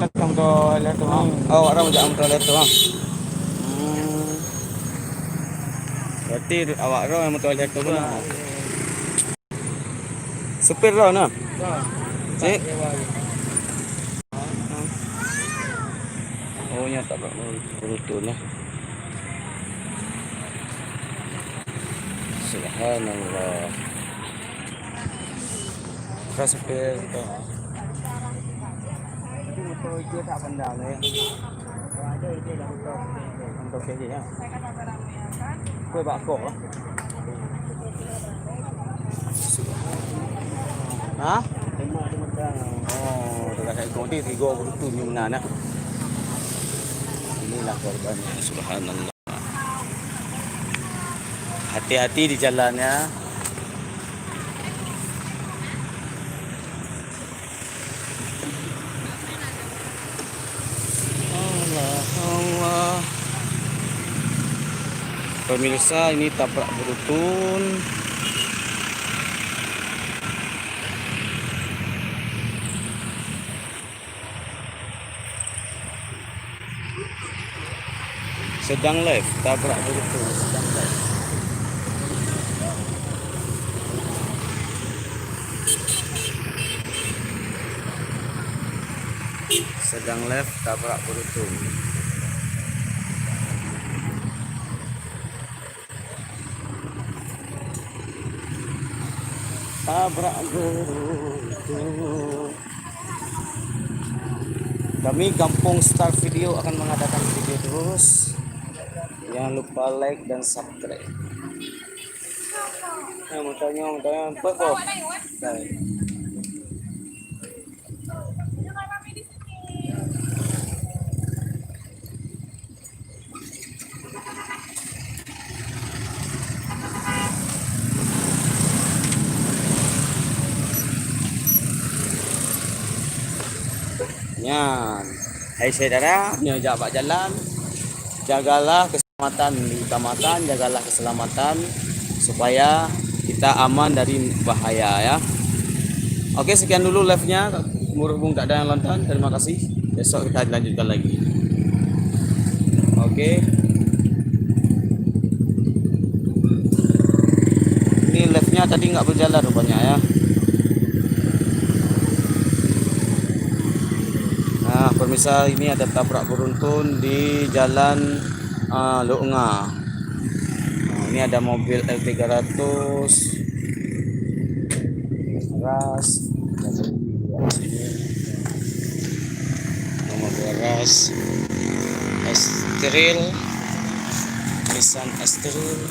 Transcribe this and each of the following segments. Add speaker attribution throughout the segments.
Speaker 1: tentang toilet tu.
Speaker 2: Oh, orang macam toilet tu. Berarti awak ro yang toilet tu kan. Supir ro nah. Cik. Oh, nya tak berutun lah. Subhanallah. Supir tu. Itu motor dia tak pandang ya. Ada dia dah untuk dia ya. Kue bakso lah. Ha? Oh, dekat saya kau ni tiga berutun ni mana nak. Inilah korbannya. Subhanallah. Hati-hati di jalannya. Allah. Pemirsa, ini tabrak beruntun. Sedang live, tabrak beruntun sedang live. Sedang live tabrak beruntun. Tabrak beruntun. Kami Kampung Star Video akan mengadakan video terus. Jangan lupa like dan subscribe. Mau tanya apa kok? Baik. Yan. Hai saudara, jaga jalan. Jagalah keselamatan, diutamakan, jagalah keselamatan supaya kita aman dari bahaya ya. Oke, sekian dulu live-nya. Berhubung tak ada yang nonton, terima kasih. Besok kita lanjutkan lagi. Oke. Ini live-nya tadi nggak berjalan rupanya ya. Nah, pemirsa, ini ada tabrak beruntun di Jalan Lunga. Nah, ini ada mobil L300 ras, mobil ras Estril, Nissan Estril.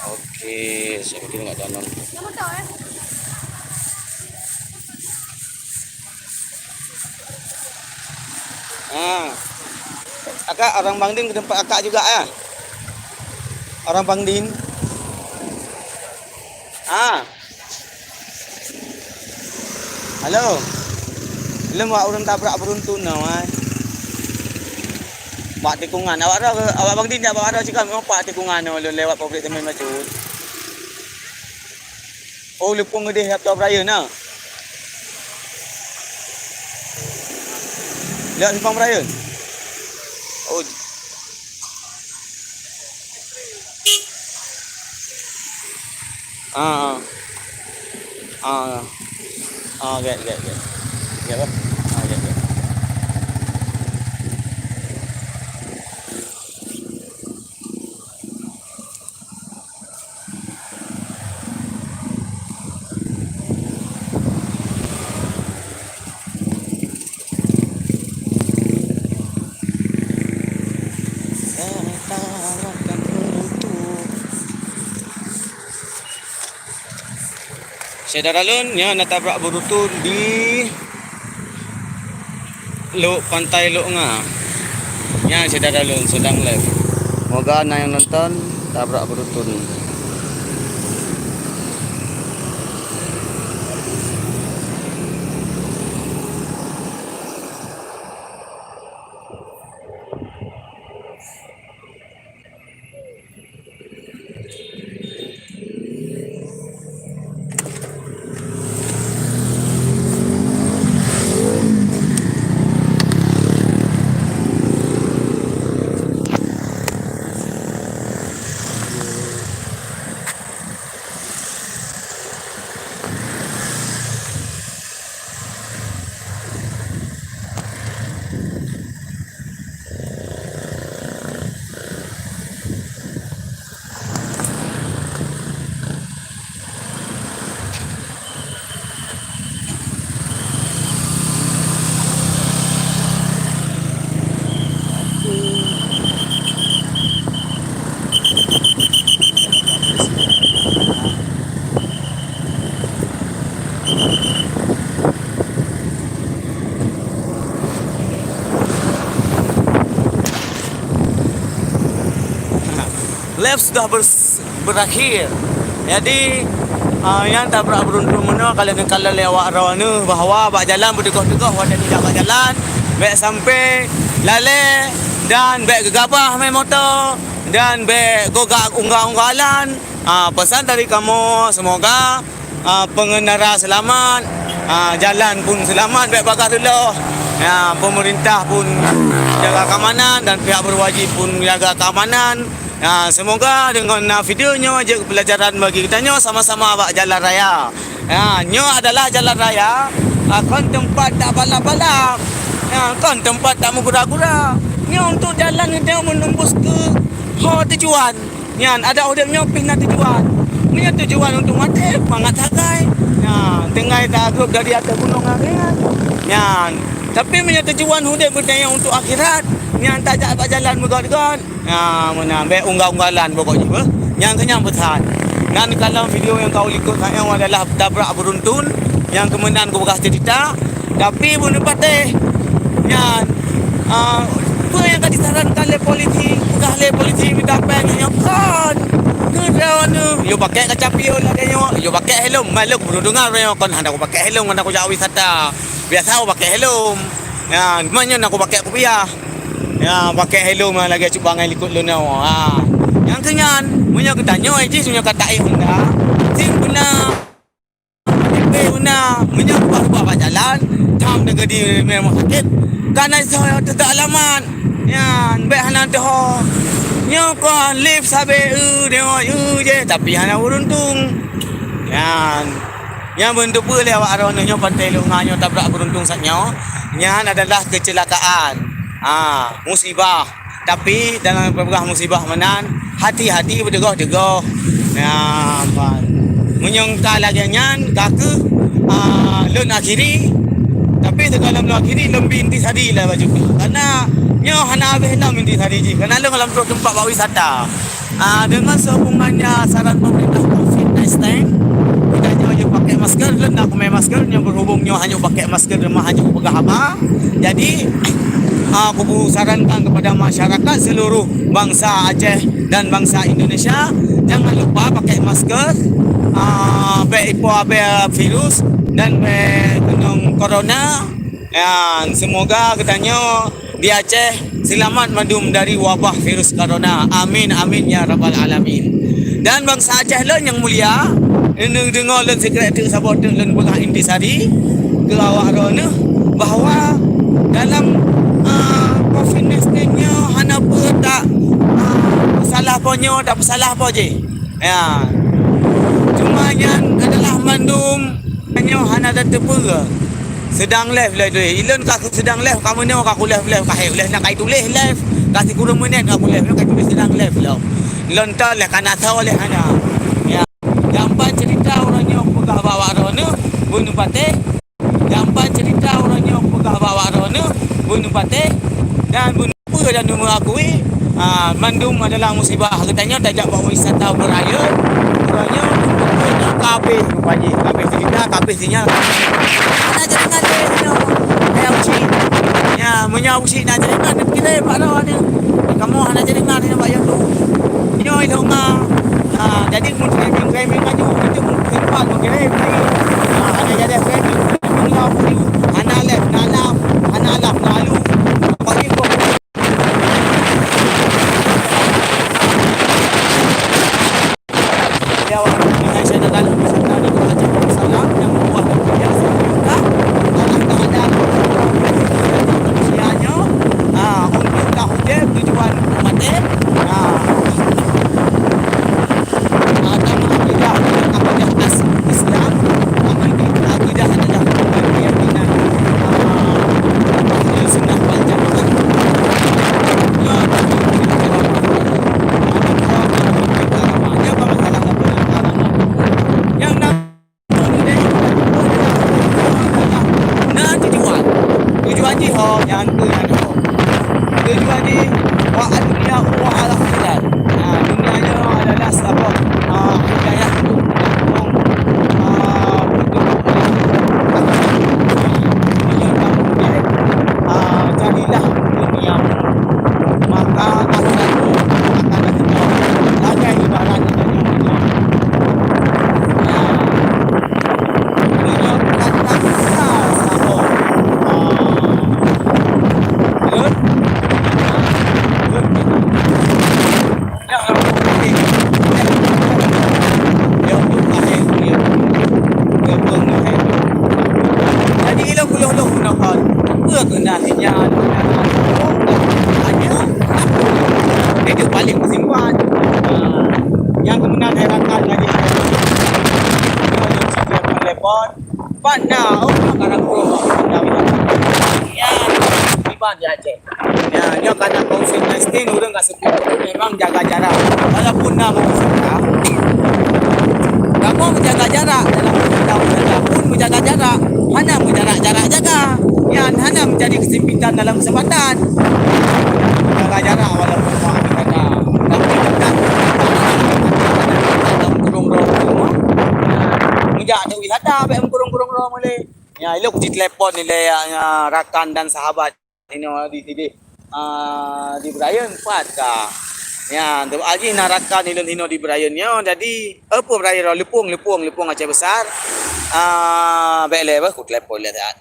Speaker 2: Oke, saya mungkin nggak dalam. Akak orang Bang Din ke tempat akak juga ya? Orang Bang Din. Halo. Belum awak orang tabrak beruntun nawai. Pak tikungan. Awak Bang Din awak ada cakap memang pak tikungan lewat pabrik Taman Macut. Oh, lepung ngedeh Sabtu Raya nah. Lihat Simpang Raya. Oh. Get. Ya apa? Get. Saudara Lun, ya natabrak beruntun di Pantai Lunga. Ya saudara Lun sedang live. Moga yang nonton tabrak beruntun. Live sudah berakhir. Jadi yang tak beruntung mana kalau lewat rawana bahawa bak jalan berdegoh-degoh wadah tidak bak jalan, baik sampai lale dan baik gegabah main motor dan baik gogak unggah-unggalan. Pesan dari kamu semoga pengendara selamat, jalan pun selamat, baik bakar dulu. Pemerintah pun jaga keamanan dan pihak berwajib pun jaga keamanan. Semoga dengan videonya aja pelajaran bagi kita nyo sama-sama bak jalan raya. Nyo adalah jalan raya, kon tempat tak balap-balap. Kon tempat tak gura-gura. Nyo untuk jalan dia menembus ke tujuan. Nyan ada udahnya pindah tujuan. Ni tujuan untuk mati pangat hakai. Tengah tak dari atas gunung akhirat. Nyan tapi punya tujuan hudah berdaya untuk akhirat. Yang tak jalan bergod-god. Mana be unggah-unggalan pokoknya. Yang kenyang betul. Dan kalau video yang kau ikut yang adalah tabrak beruntun yang kemenangan kau bekas cerita, tapi pun dapat yang apa yang kau disarankan oleh polisi, bukan oleh polisi minta pengen kan. Kedawana, yo pakai kacapi lah dia yo pakai helm, malu berundungan yo kon hendak aku pakai helm, hendak aku jauh wisata. Biasa aku pakai helm. Mana nak aku pakai kopiah. Pakai helm lagi cuba ngai likut lu nau. Yang kenyan, punya ketanya aja punya kata Honda. Sing guna guna punya ubah jalan, tam dengan di memang sakit. Karena saya tidak alamat. Baik hana dah. Nya ko lift sabe je tapi hana beruntung. Yang bentuk boleh awak aronnya pantai lu nganyo tabrak beruntung satnya. Yang adalah kecelakaan. Musibah. Tapi dalam beberapa musibah menan hati-hati berdegoh-degoh. Menyangka lagi nyan kaku lun akhiri. Tapi sekarang lun akhiri lebih inti sadi lah baju. Karena nyo hana habis nak inti sadi je. Karena lun dalam tempat bawa wisata. Dengan sehubungannya saran pemerintah COVID-19 kita hanya pakai masker. Lun nak pakai masker yang berhubungnya hanya pakai masker rumah hanya pegang apa. Jadi aku sarankan kepada masyarakat seluruh bangsa Aceh dan bangsa Indonesia jangan lupa pakai masker baik itu virus dan gunung corona. Semoga katanya di Aceh selamat madum dari wabah virus corona. Amin amin ya rabbal alamin. Dan bangsa Aceh lon yang mulia dengar lon sekretari sabot lon bengah intisari ke awak rona bahawa dalam COVID-19 nya hana tak salah ponyo tak salah apa je. Cuma yang adalah mandum hanya hana ada tepura. Sedang live lah tu. Ilon kau sedang live kamu ni aku live kau nak kai tulis live. Kasih kurang minit aku live nak kai tulis sedang live lah. Lontar lah kana tahu oleh hana. Jampan cerita orangnya aku pegang bawa rona bunuh pate. Jampan cerita orangnya aku pegang bawa rona bunuh pate. Dan bunuh dan mengakui mandum adalah musibah. Katanya tajak bawa wisata beraya. Beraya kabeh rupanya. Kabeh cerita, kabeh sinyal. Nak jadi ngade ya usi. Ya, punya usi nak jadi ngade kita Pak Lawan ni. Kamu nak jadi ngade nak bayar tu. Yo itu jadi mungkin kami maju itu mungkin Pak mungkin ada jadi friend. Ana left nalam, ana laf lalu. telepon. Pana, oh, karena pro. Ya, tiba di Aceh. Ya, dia karena COVID-19 udah nggak sepupu. Memang jaga jarak. Walaupun nama peserta, kamu menjaga jarak dalam undang-undang pun menjaga jarak. Hanya menjarak-jarak jaga. Ya, hanya menjadi kesempitan dalam kesempatan. Jaga jarak walaupun mau jaga. Tapi tidak dalam kurung roh semua. Menjak ada wisata, sampai kurung-kurung roh boleh. Ya, elok di telepon nilai rakan dan sahabat ini di Brian Pat ka. Ya, tu lagi narakan ilun hino di Brian nya jadi apa Brian lepung Aceh besar. Baik lebar ku telepon le tak.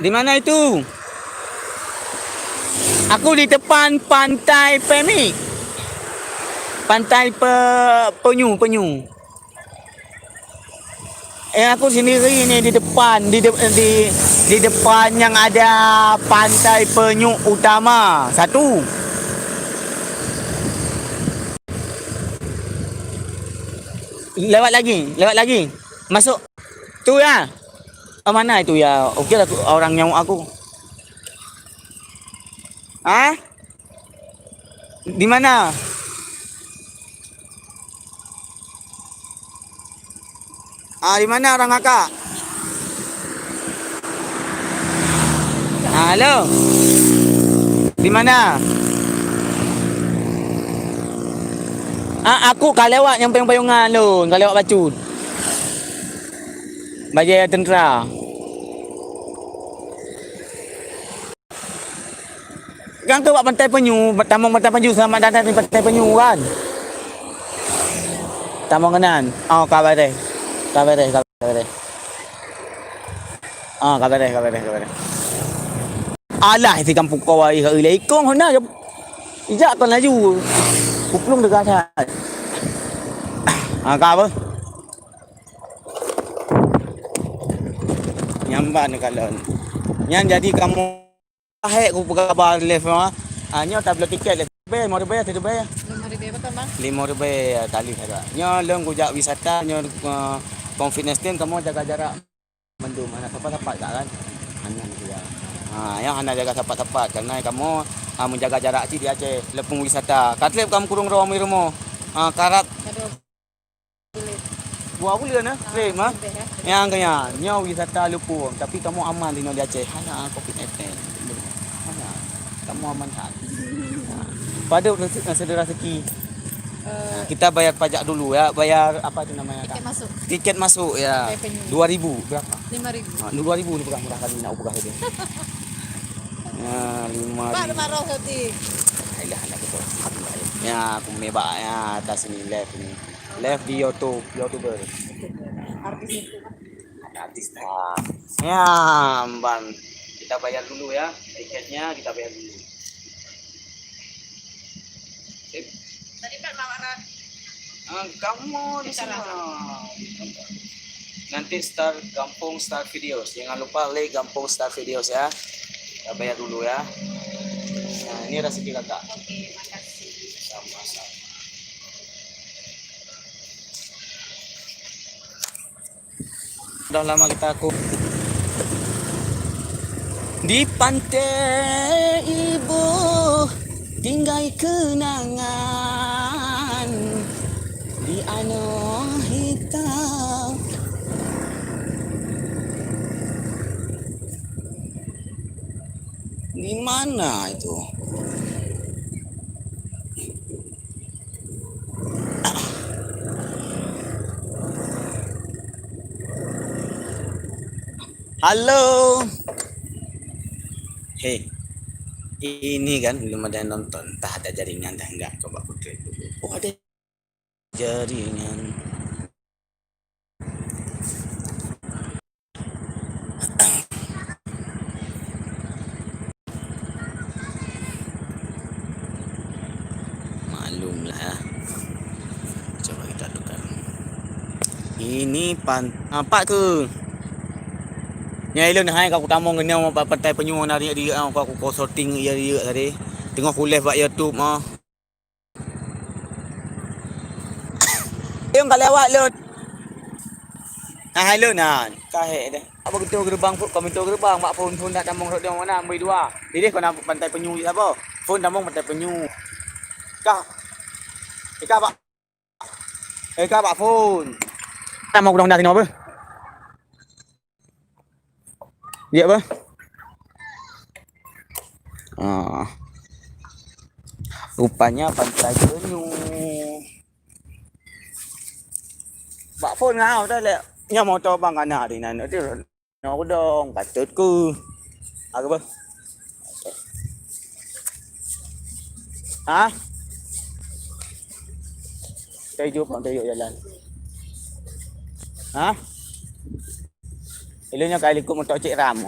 Speaker 2: Di mana itu? Aku di depan pantai Pemik. Pantai Penyu. Aku sendiri ini di depan di depan yang ada pantai Penyu utama. Satu. Lewat lagi. Masuk. Tu ya. Mana itu ya? Okey lah orang nyamuk aku. Ah? Di mana? Di mana orang kakak? Halo. Di mana? Aku kau lewat yang payung-payungan lu, kau lewat Bacut. Bajai tentera. Kan tu buat pantai Penyu, Tamang Pantai Penyu, selamat datang di Pantai Penyu kan? Tamang kenan. Oh, kabar deh. Kabar deh. Kabar deh. Alah, si kampung kau ai lekong hona. Ijak kan laju. Kuplung dekat atas. Kau apa? Nyamban kalon. Yang jadi kamu hek ku kabar live nyo tak beli tiket le. Mau bayar tidak bayar.
Speaker 1: 5,000 betul bang?
Speaker 2: 5,000 tali saja. Nyo leng kujak wisata nyo confidence team kamu jaga jarak. Mendum mana tepat-tepat tak kan? Hanya dia. Yang hanya jaga tepat-tepat karena kamu menjaga jarak di Aceh lepung wisata. Katlep kamu kurung ruang rumah. Karat buah boleh na? Claim Yang kaya nyo wisata lepung tapi kamu aman di Aceh. Hanya COVID-19. Kamu aman tak? Pada sedera rezeki. Kita bayar pajak dulu ya, bayar apa itu namanya? Tiket masuk ya. 2.000 berapa?
Speaker 1: 5,000.
Speaker 2: 2.000 ni murah kali nak ubah dia. 5.000.
Speaker 1: Pak marah hati.
Speaker 2: Alah anak kita. Ya, aku mebak ya atas ni live ni. Live di YouTube, YouTuber.
Speaker 1: Artis itu.
Speaker 2: Artis tak. Ya, bang. Kita bayar dulu ya. Tiketnya kita bayar dulu.
Speaker 1: Tadi kan marah.
Speaker 2: Kamu di sana. Nanti Gampung Star Videos. Jangan lupa like Gampung Star Videos ya. Kita bayar dulu ya. Nah, ini rezeki kakak.
Speaker 1: Oke, makasih.
Speaker 2: Sama-sama. Udah lama kita di pantai ibu tinggal kenangan di anu hitam. Di mana itu? Halo. Hei. Ini kan belum ada yang nonton. Tak ada jaringan dah enggak coba putri dulu. Oh ada jaringan. Maklumlah ya. Coba kita tukar. Ini nampak ke? Nya ilun hai kau tamong kena mau pantai penyu nari dia kau sorting dia tadi. Tengok kuliah buat YouTube mah. Yung kalawat lun. Ah lun nah. Kahe dah. Apa gitu gerbang pun kami tu gerbang mak pun nak tamong rok dia mana ambil dua. Jadi kau nak pantai penyu apa? Pun tamong pantai penyu. Kah. Ika pak. Ika pak pun. Tamong dong dah kena apa? Dia apa? Ah. Rupanya pantai penyu. Bak phone ngau dah le. Nya motor bang anak di nan tu. Nó dong patut ku. Apa? Hah? Tayo jalan. Hah? Ilunya kali ku motor Cik Ram.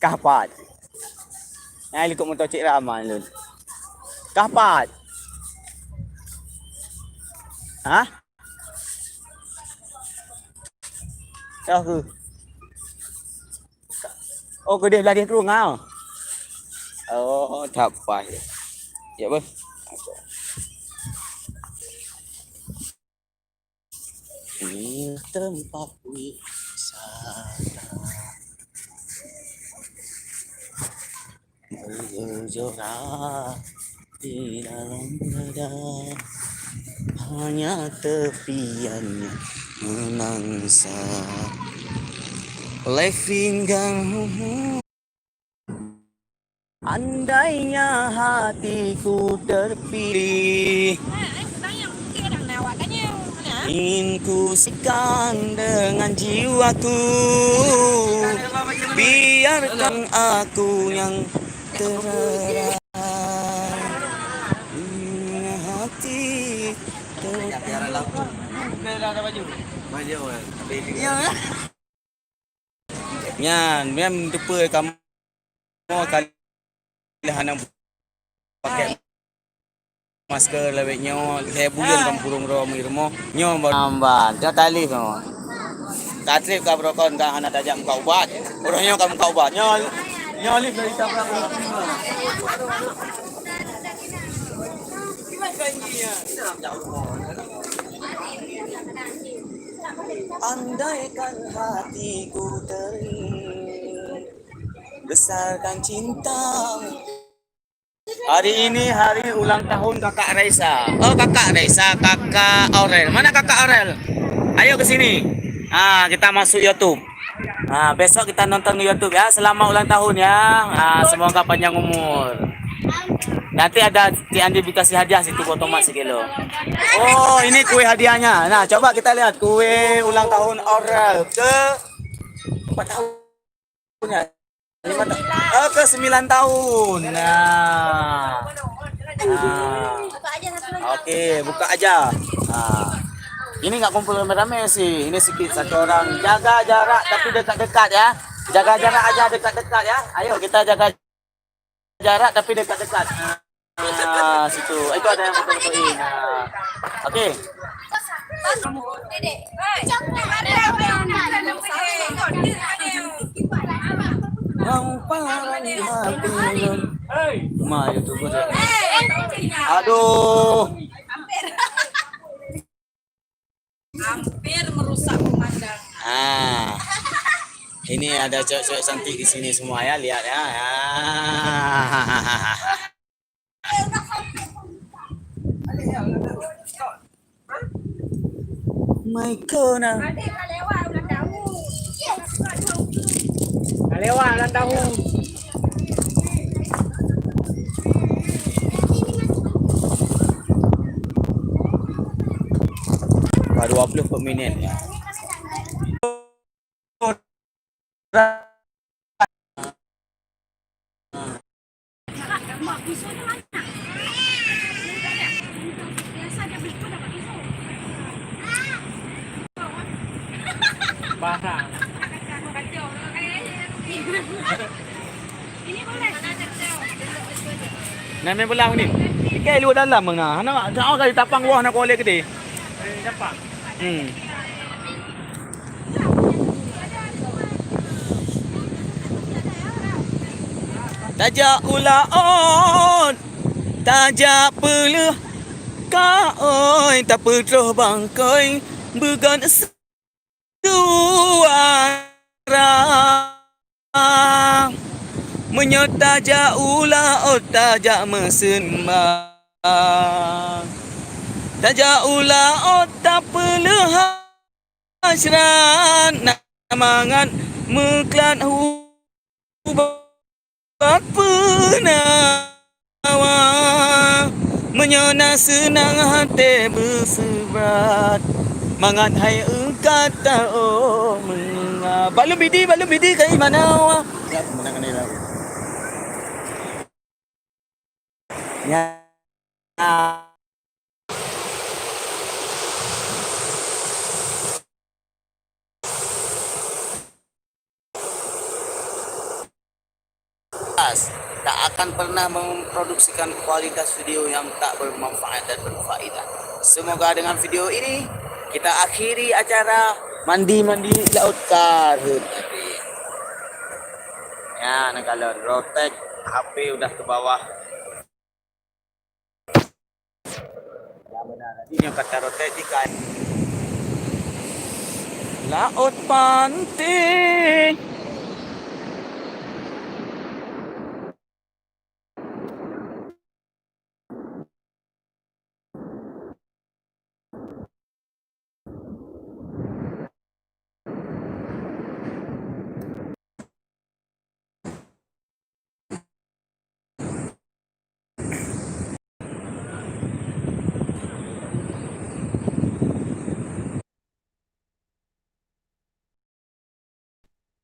Speaker 2: Kapat. Nah, ikut motor Cik Rahman lun. Kapat. Hah? Tahu ke? Oh, ke dia belah dia terung ngau. Oh, tak apa. Ya, bos. Ini tempat wisata. Berjorak di dalam dada, hanya tepiannya menangsa oleh pinggang. Andainya hatiku terpilih, ingin ku sikan dengan jiwaku, biarkan aku yang terang hati Nyan, mem depa kamu kali hanang pakai masker lebih nyo saya bulan kamu burung ro mirmo nyo nambah dah tali kamu tatrip ka brokon ka anak tajam kau ubat orangnya kamu kau ubat nyo lift dari tabrak andaikan hatiku tering besarkan cinta. Hari ini hari ulang tahun kakak Raisa. Oh kakak Raisa, kakak Aurel. Mana kakak Aurel? Ayo ke sini. Kita masuk YouTube. Besok kita nonton di YouTube ya. Selamat ulang tahun ya. Semoga panjang umur. Nanti ada Cik Andi dikasih hadiah situ otomat sekilo. Oh ini kue hadiahnya. Nah coba kita lihat kue ulang tahun Aurel ke 4 tahun ya. Ke 9 tahun. Oke, buka aja. Ini nggak kumpul rame-rame sih. Ini sedikit satu orang. Jaga jarak tapi dekat-dekat ya. Jaga jarak aja dekat-dekat ya. Ayo kita jaga jarak tapi dekat-dekat. Situ. Itu ada yang foto-fotoin. Oke. Aduh.
Speaker 1: Hampir merusak pemandangan.
Speaker 2: Ini ada cewek-cewek cantik di sini semua ya, lihat ya. My God. Lewat ulang tahun. Baru 20 per minit ya. Barang. Ini boleh. Nak main bola ni. Kai luar dalam mengah. Nak kali tapang wah nak kolek gede. Dapat. Hmm. Tajak ulaon, tajak peleh kaoi, tak perlu bangkai began suara. Menyotajak ulaon, tajak mesenbang. Tajak ulaon, tak peleh hasrat namangan meklan hubat penawa. Menyona senang hati berseberat mangat hai kata oh menga balum bidi kai mana wa ya menang ni lagu ya. Tak akan pernah memproduksikan kualitas video yang tak bermanfaat dan berfaedah. Semoga dengan video ini kita akhiri acara mandi-mandi laut Karhut. Ya, nak kalau rotek HP udah ke bawah. Ya benar. Ini yang kata rotek ikan. Laut pantai